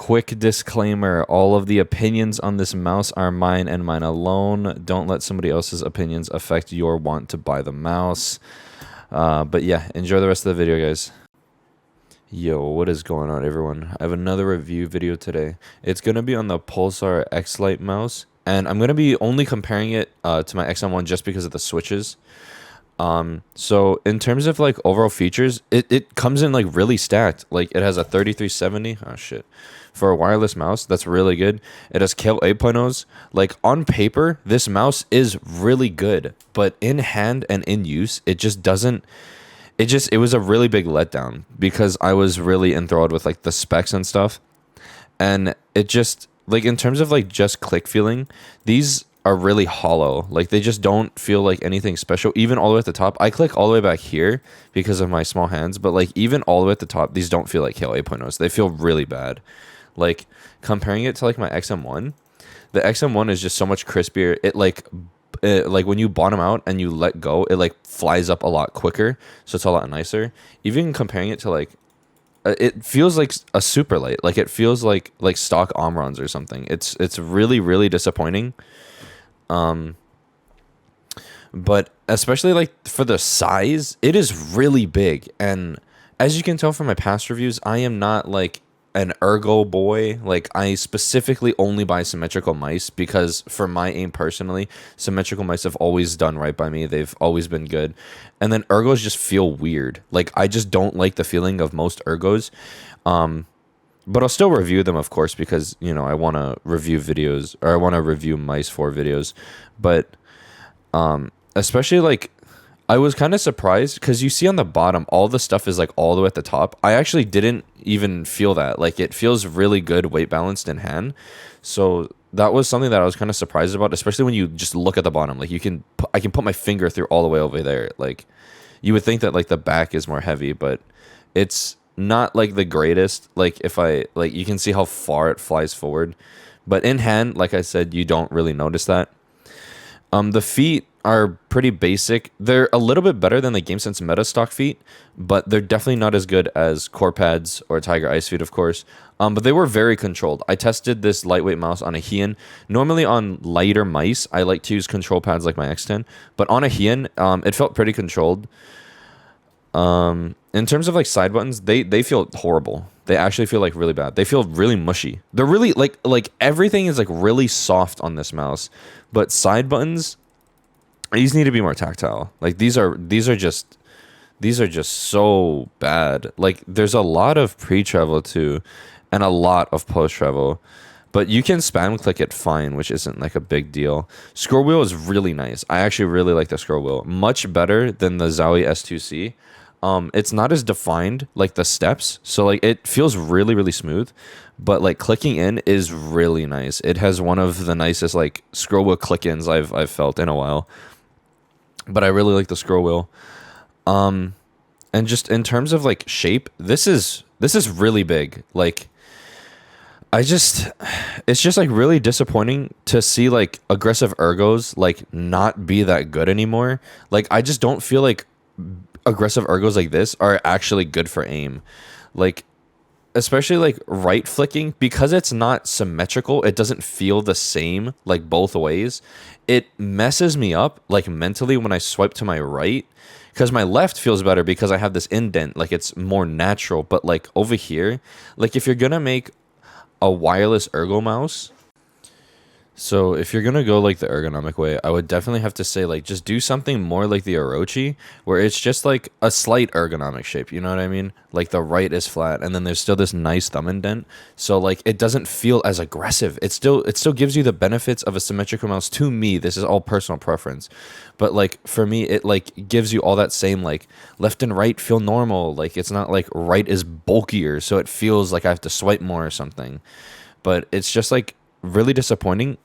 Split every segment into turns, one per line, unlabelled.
quick disclaimer, all of the opinions on this mouse are mine and mine alone. Don't let somebody else's opinions affect your want to buy the mouse. But yeah, enjoy the rest of the video, guys. Yo, what is going on, everyone? I have another review video today. It's going to be on the Pulsar Xlite mouse, and I'm going to be only comparing it to my XM1 just because of the switches. So in terms of like overall features, it comes in like really stacked. Like it has a 3370. Oh shit. For a wireless mouse, that's really good. It has Kale 8.0s. Like on paper, this mouse is really good, but in hand and in use, it just doesn't. It was a really big letdown because I was really enthralled with like the specs and stuff. And it just like in terms of like just click feeling, these are really hollow. Like they just don't feel like anything special, even all the way at the top. I click all the way back here because of my small hands, but like even all the way at the top, these don't feel like Kale 8.0s. They feel really bad. Like comparing it to like my XM1, the XM1 is just so much crispier. It like when you bottom out and you let go, it like flies up a lot quicker, so it's a lot nicer. Even comparing it to like it feels like a super light. Like it feels like stock Omrons or something. It's really disappointing. But especially like for the size, it is really big. And as you can tell from my past reviews, I am not like an ergo boy. Like I specifically only buy symmetrical mice because for my aim personally, symmetrical mice have always done right by me. They've always been good. And then ergos just feel weird. Like I just don't like the feeling of most ergos. But I'll still review them, of course, because, you know, I want to review videos, or I want to review mice for videos. But especially, like, I was kind of surprised because you see on the bottom, all the stuff is, like, all the way at the top. I actually didn't even feel that. Like, it feels really good weight balanced in hand. So that was something that I was kind of surprised about, especially when you just look at the bottom. Like, I can put my finger through all the way over there. Like, you would think that, like, the back is more heavy, but it's not like the greatest. Like if I like, you can see how far it flies forward, but in hand, like I said, you don't really notice that. The feet are pretty basic. They're a little bit better than the GameSense Meta stock feet, but they're definitely not as good as Core Pads or Tiger Ice feet, of course. But they were very controlled. I tested this lightweight mouse on a Heian. Normally on lighter mice, I like to use control pads like my X10, but on a Heian, it felt pretty controlled. In terms of like side buttons, they feel horrible. They actually feel like really bad. They feel really mushy. They're really like everything is like really soft on this mouse, but side buttons, these need to be more tactile. Like these are just so bad. Like there's a lot of pre-travel too, and a lot of post-travel. But you can spam click it fine, which isn't like a big deal. Scroll wheel is really nice. I actually really like the scroll wheel. Much better than the Zowie S2C. It's not as defined like the steps, so like it feels really smooth, but like clicking in is really nice. It has one of the nicest like scroll wheel click-ins I've felt in a while. But I really like the scroll wheel. And just in terms of like shape, this is really big. Like it's just like really disappointing to see like aggressive ergos like not be that good anymore. Like I just don't feel like aggressive ergos like this are actually good for aim. Like especially like right flicking, because it's not symmetrical, it doesn't feel the same like both ways. It messes me up like mentally when I swipe to my right, because my left feels better because I have this indent, like it's more natural. But like over here, like if you're gonna make a wireless ergo mouse, so if you're gonna go like the ergonomic way, I would definitely have to say like just do something more like the Orochi, where it's just like a slight ergonomic shape. You know what I mean? Like the right is flat, and then there's still this nice thumb indent. So like it doesn't feel as aggressive. It still gives you the benefits of a symmetrical mouse. To me, this is all personal preference, but like for me, it like gives you all that same like left and right feel normal. Like it's not like right is bulkier, so it feels like I have to swipe more or something. But it's just like really disappointing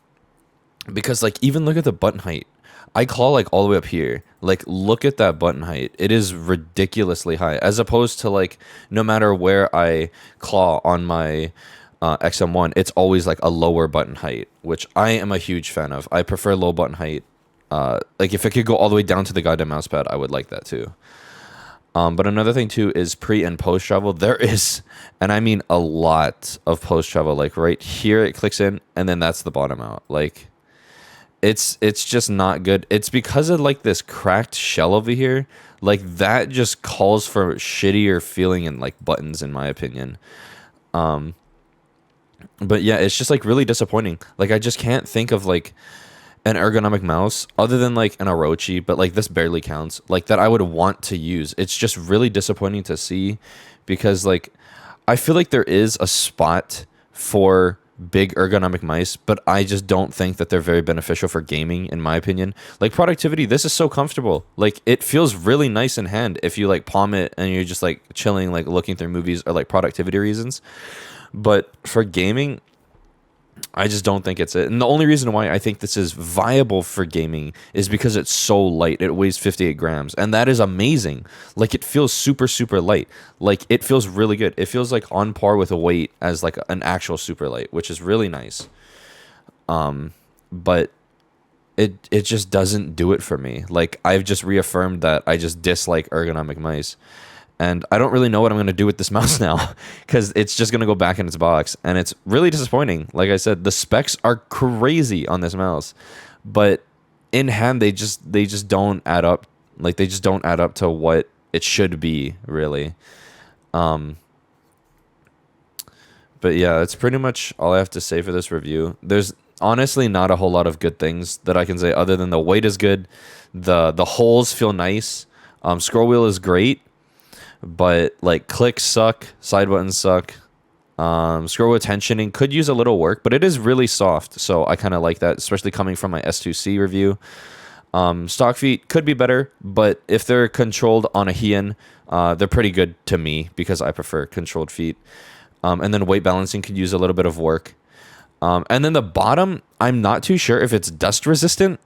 because like even look at the button height. I claw like all the way up here. Like look at that button height. It is ridiculously high, as opposed to like no matter where I claw on my XM1, it's always like a lower button height, which I am a huge fan of. I prefer low button height. Like if it could go all the way down to the goddamn mouse pad, I would like that too. But another thing too is pre and post travel. There is, and I mean a lot of post travel. Like right here, it clicks in, and then that's the bottom out. Like it's just not good. It's because of like this cracked shell over here. Like that just calls for shittier feeling and like buttons, in my opinion. But yeah, it's just like really disappointing. Like I just can't think of like an ergonomic mouse other than like an Orochi, but like this barely counts, like that I would want to use. It's just really disappointing to see, because like I feel like there is a spot for big ergonomic mice, but I just don't think that they're very beneficial for gaming, in my opinion. Like productivity, this is so comfortable. Like it feels really nice in hand if you like palm it and you're just like chilling, like looking through movies or like productivity reasons. But for gaming, I just don't think it's it. And the only reason why I think this is viable for gaming is because it's so light. It weighs 58 grams. And that is amazing. Like, it feels super, super light. Like, it feels really good. It feels like on par with a weight as like an actual super light, which is really nice. But it just doesn't do it for me. Like, I've just reaffirmed that I just dislike ergonomic mice. And I don't really know what I'm going to do with this mouse now, because it's just going to go back in its box. And it's really disappointing. Like I said, the specs are crazy on this mouse, but in hand, they just don't add up. Like, they just don't add up to what it should be, really. But yeah, that's pretty much all I have to say for this review. There's honestly not a whole lot of good things that I can say other than the weight is good. The holes feel nice. Scroll wheel is great. But like clicks suck, side buttons suck. Scroll wheel tensioning could use a little work, but it is really soft, so I kind of like that, especially coming from my S2C review. Stock feet could be better, but if they're controlled on a Heian, they're pretty good to me because I prefer controlled feet. And then weight balancing could use a little bit of work. And then the bottom, I'm not too sure if it's dust resistant,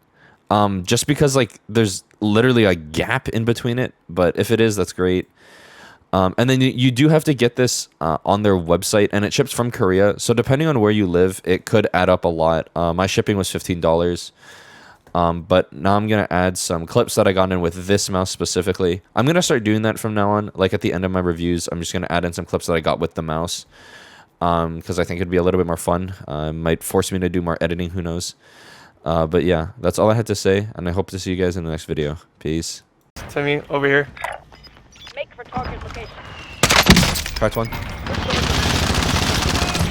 just because like there's literally a gap in between it, but if it is, that's great. And then you do have to get this on their website, and it ships from Korea. So depending on where you live, it could add up a lot. My shipping was $15. But now I'm going to add some clips that I got in with this mouse specifically. I'm going to start doing that from now on. Like at the end of my reviews, I'm just going to add in some clips that I got with the mouse, because I think it'd be a little bit more fun. Might force me to do more editing, who knows. But yeah, that's all I had to say, and I hope to see you guys in the next video. Peace.
To me, over here.
Make for target location.
Cracked one.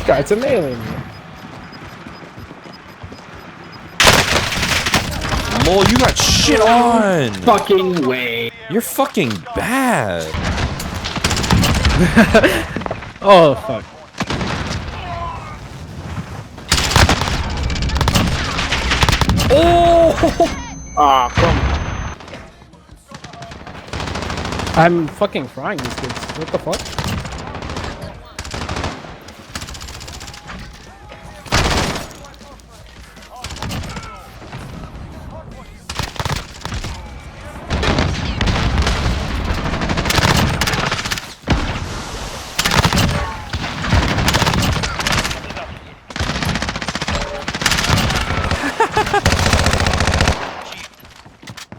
God, it's an alien.
Lol, you got shit on!
Fucking way.
You're fucking bad!
Oh, fuck.
Oh!
Ah, come.
I'm fucking frying these kids. What the fuck?